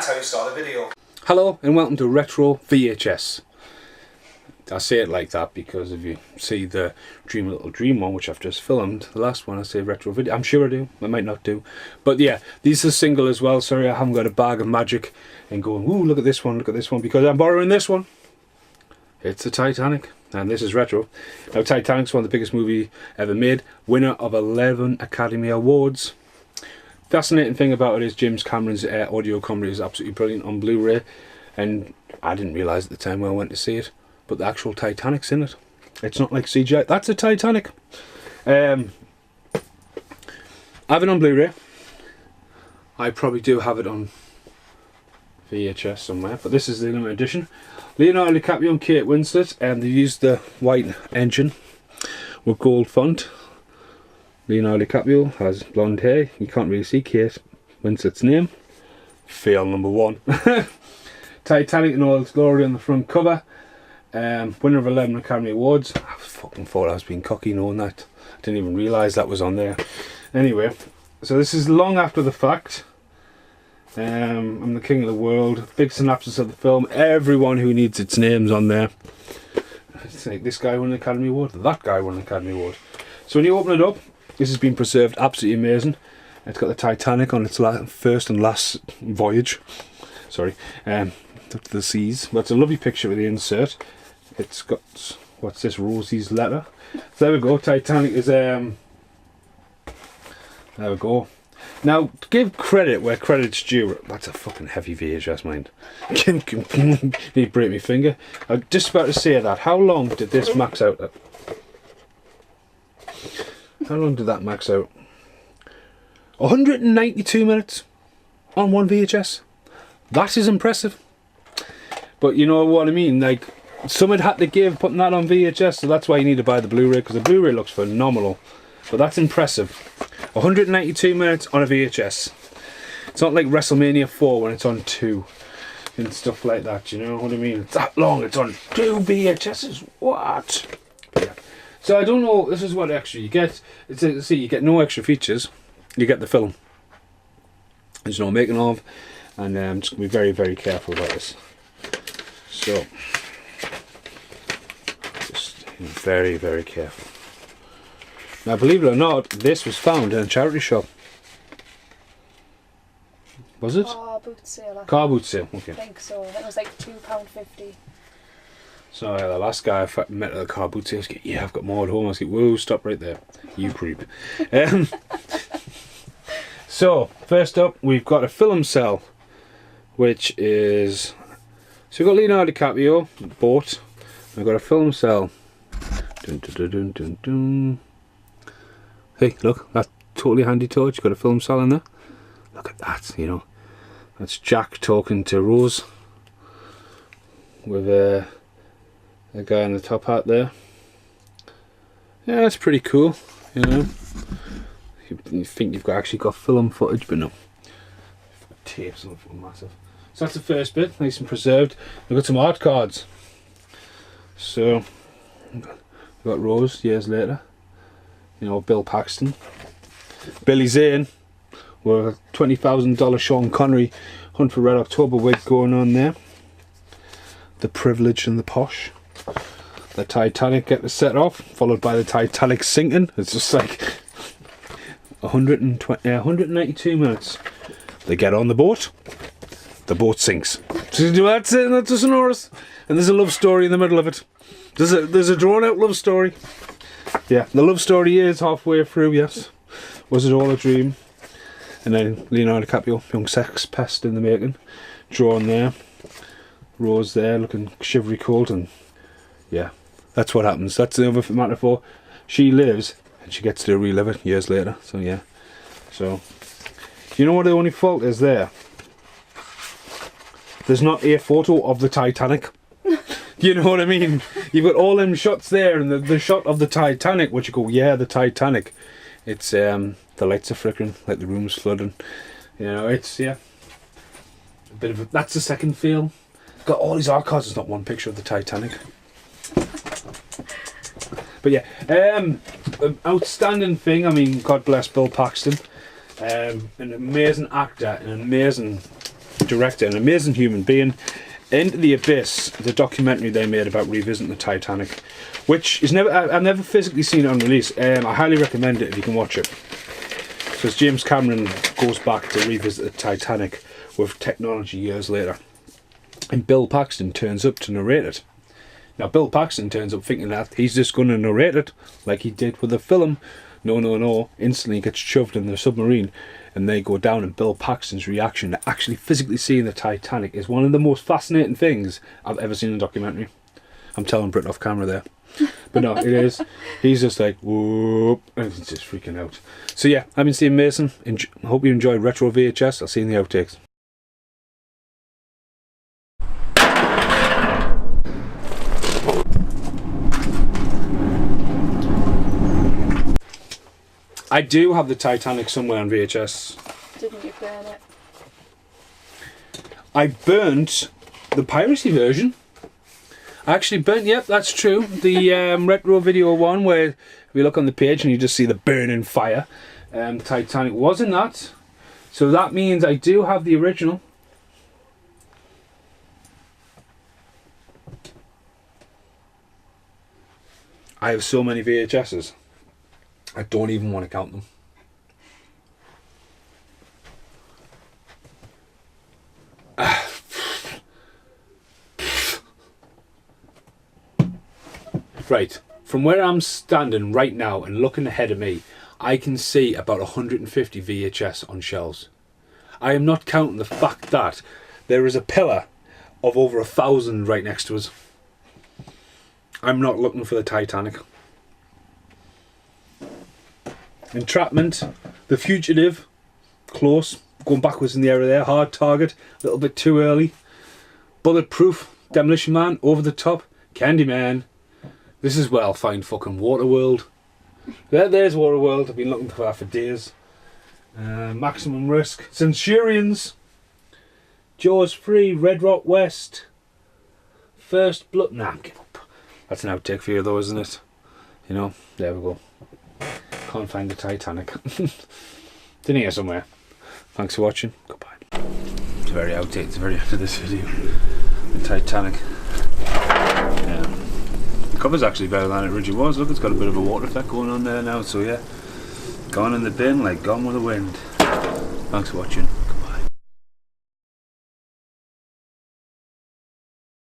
that's how you start a video. Hello and welcome to Retro VHS. I say it like that because if you see the Dream a Little Dream one, which I've just filmed, the last one I say retro video. I'm sure I do, I might not do. But yeah, these are single as well. Sorry I haven't got a bag of magic and going, ooh, look at this one, because I'm borrowing this one. It's the Titanic, and this is retro. Now Titanic's one of the biggest movies ever made, winner of 11 Academy Awards. Fascinating thing about it is James Cameron's audio commentary is absolutely brilliant on Blu-ray, and I didn't realise at the time when I went to see it, but the actual Titanic's in it. It's not like CGI. That's a Titanic. I have it on Blu-ray. I probably do have it on VHS somewhere, but this is the limited edition. Leonardo DiCaprio and Kate Winslet, and they used the white engine with gold font. Leonardo DiCaprio has blonde hair. You can't really see Kate Winslet's name. Fail number one. Titanic in all its glory on the front cover. Winner of 11 Academy Awards. I fucking thought I was being cocky knowing that. I didn't even realise that was on there. Anyway, so this is long after the fact. I'm the king of the world. Big synopsis of the film. Everyone who needs its name's on there. It's like this guy won an Academy Award. That guy won an Academy Award. So when you open it up, this has been preserved absolutely amazing. It's got the Titanic on its first and last voyage. Sorry, to the seas. That's a lovely picture of the insert. It's got, what's this, Rosie's letter. So there we go. Titanic is there we go. Now, to give credit where credit's due, that's a fucking heavy VHS, mind. Me break my finger. I'm just about to say that. How long did this max out at? How long did that max out? 192 minutes on one VHS. That is impressive. But you know what I mean, like, someone had to give putting that on VHS, so that's why you need to buy the Blu-ray, because the Blu-ray looks phenomenal. But that's impressive. 192 minutes on a VHS. It's not like WrestleMania 4 when it's on 2 and stuff like that, you know what I mean? It's that long, it's on 2 VHSs. What? Yeah. So I don't know, this is what extra you get. See, you get no extra features. You get the film. There's no making of, and I'm just going to be very, very careful about this. So, just very, very careful. Now, believe it or not, this was found in a charity shop. Was it? Car boot sale. Car boot sale, okay. I think so. I think it was like £2.50. So the last guy I met at the car boot sale was like, yeah, I've got more at home. I was like, whoa, stop right there, you creep. So, first up, we've got a film cell, which is, so we've got Leonardo DiCaprio, boat, we've got a film cell. Dun, dun, dun, dun, dun. Hey, look, that's totally handy torch, got a film cell in there. Look at that, you know. That's Jack talking to Rose with a guy in the top hat there. Yeah, that's pretty cool, you know. You think you've actually got film footage, but no. Tapes and massive. So that's the first bit, nice and preserved. We've got some art cards. So we've got Rose years later. You know, Bill Paxton, Billy Zane, with a $20,000 Sean Connery Hunt for Red October wig going on there. The Privileged and the Posh. The Titanic get the set off, followed by the Titanic sinking. It's just like 192 minutes. They get on the boat sinks. That's it, that's a sonorous. And there's a love story in the middle of it. There's a drawn out love story. Yeah, the love story is halfway through, yes. Was it all a dream? And then Leonardo DiCaprio, young sex pest in the making, drawn there. Rose there, looking shivery cold, and yeah, that's what happens. That's the other metaphor. She lives, and she gets to relive it years later. So yeah. So, you know what the only fault is there? There's not a photo of the Titanic. You know what I mean? You've got all them shots there, and the shot of the Titanic, which you go, yeah, the Titanic. It's the lights are flickering, like the room's flooding. You know, it's, yeah, a bit of a, that's the second feel. Got all these art cards. There's not one picture of the Titanic. But yeah, outstanding thing. I mean, God bless Bill Paxton. An amazing actor, an amazing director, an amazing human being. Into the Abyss, the documentary they made about revisiting the Titanic, which is I've never physically seen it on release. I highly recommend it if you can watch it. Because James Cameron goes back to revisit the Titanic with technology years later. And Bill Paxton turns up to narrate it. Now Bill Paxton turns up thinking that he's just going to narrate it like he did with the film. No. Instantly gets shoved in the submarine and they go down, and Bill Paxton's reaction to actually physically seeing the Titanic is one of the most fascinating things I've ever seen in a documentary. I'm telling Brit off camera there. But no, it is. He's just like, whoop, and he's just freaking out. So yeah, I've been seeing Mason. I hope you enjoyed Retro VHS. I'll see you in the outtakes. I do have the Titanic somewhere on VHS. Didn't you burn it? I burnt the piracy version. I actually burnt, yep, that's true. The retro video one where if you look on the page and you just see the burning fire. Titanic was in that. So that means I do have the original. I have so many VHSs. I don't even want to count them. Right, from where I'm standing right now and looking ahead of me, I can see about 150 VHS on shelves. I am not counting the fact that there is a pillar of over 1,000 right next to us. I'm not looking for the Titanic. Entrapment, The Fugitive, close, going backwards in the area there. Hard Target, a little bit too early. Bulletproof, Demolition Man, Over the Top, Candyman. This is where I'll find fucking Waterworld. There's Waterworld, I've been looking for that for days. Maximum Risk, Centurions, Jaws 3, Red Rock West, First Blood. Nah, give up. That's an outtake for you though, isn't it? You know, there we go. Can't find the Titanic. It's in here somewhere. Thanks for watching. Goodbye. It's a very outtake. It's the very end of this video. The Titanic. Yeah. The cover's actually better than it originally was. Look, it's got a bit of a water effect going on there now. So yeah, gone in the bin like Gone with the Wind. Thanks for watching.